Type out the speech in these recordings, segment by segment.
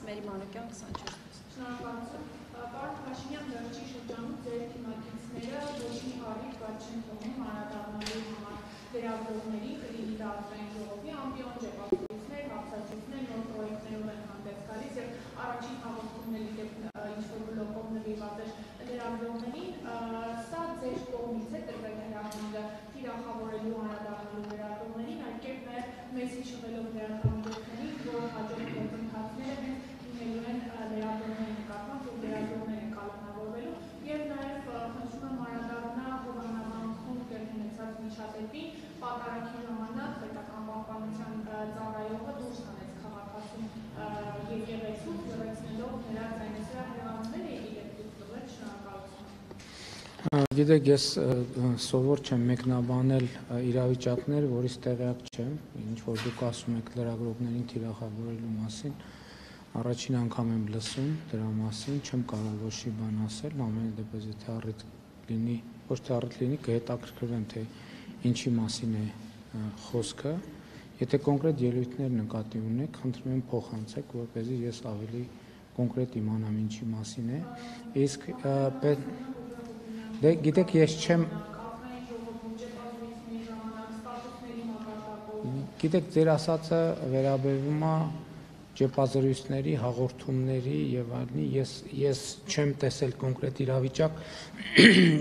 Մերի Մանուկյան 24 Շնորհակալություն։ Պարոն Փաշինյան, վերջի շրջանում ձեր թիմակիցները ոչ մի առիթ բաց չեն թողնում անդրադառնալու համար լրագրողների, կլինի դա ազգային ժողովի ամբիոն, ջեպապետություններ, հաղորդակցություններ, նոր պրոյեկտներով են հանդես գալիս եւ առաջին հաղորդումների ինչ-որ բլոկով նվիրված էր լրագրողներին, սա ձեր կողմից է տրվել հրահանգը թիրախավորելու անդրադառնալու լրագրողներին, այդ կերպ նաեւ մեծ հիշվելով լրատվամիջոցներին, որ հաջորդ գործընթացները հենց լինելու են լրագրողների նկատմամբ, որ լրագրողներ են կալանավորվելու եւ նաեւ խնդրում եմ անդրադառնալ Հովանավանքում տեղի ունեցած միջադեպին, պատարագի ժամանակ պետական պահպանության ծառայողը դուրս հանեց քաղաքացուն եկեղեցուց, լրացնելով նրա ձայնասրահ հրահանգները եւ իրենք տվել շնորհակալություն։ Գիտեք, ես սովոր չեմ մեկնաբանել իրավիճակներ, որից տեղյակ չեմ, ինչ որ դուք ասում եք լրագրողներին թիրախավորելու մասին, առաջին անգամ եմ լսում դրա մասին, չեմ կարող ոչ մի բան ասել, ամեն դեպս եթե առիթ լինի, ոչ թե առիթ լինի, կհետաքրքրվեմ, թե ինչի մասին է խոսքը, եթե կոնկրետ ելույթներ նկատի ունեք, խնդրում եմ փոխանցեք, որպեսզի ես ավելի կոնկրետ իմանամ ինչի մասին է, իսկ դե գիտեք, ես չեմ գիտեք, ձեր ասածը վերաբերվում է ճեպազրույցների, հաղորդումների եւ այլնի, ես չեմ տեսել կոնկրետ իրավիճակ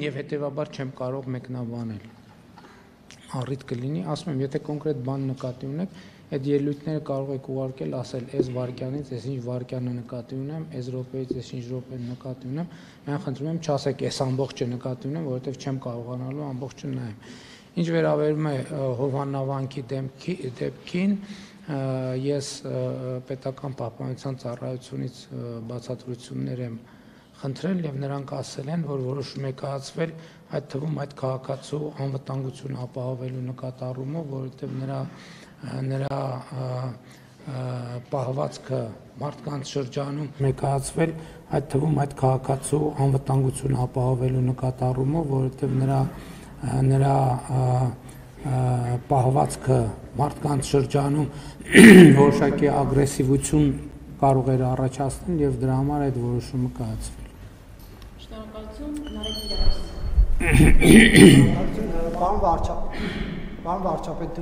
եւ հետեւաբար չեմ կարող մեկնաբանել։ Առիթ կլինի, ասում եմ, եթե կոնկրետ բան նկատի ունեք, այդ ելույթները կարող եք ուղարկել, ասել, այս վարքյանից ես ինչ վարքյանը նկատի ունեմ, այս րոպեից ես ինչ րոպեն նկատի ունեմ, mən խնդրում եմ չասեք, այս ամբողջը նկատի ունեմ, որովհետեւ չեմ կարողանալու ամբողջը նայեմ։ Ինչ վերաբերում է Հովանավանքի դեպքին, ես պետական պահպանության ծառայությունից բացատրություններ եմ խնդրել եւ նրանք ասել են, որ որոշում է կայացվել այդ թվում այդ քաղաքացու անվտանգությունը ապահովելու նկատառումով, որովհետեւ նրա պահվածքը մարդկանց շրջանում կայացվել այդ թվում այդ քաղաքացու անվտանգությունը ապահովելու նկատառումով, որովհետեւ նրա պահվածքը մարդկանց շրջանում որոշակի ագրեսիվություն կարող էր առաջացնել եւ դրա համար այդ որոշումը կայացվել։ Շնորհակալություն, Նարեկ Գիրակոս։ Պարոն վարչապետ,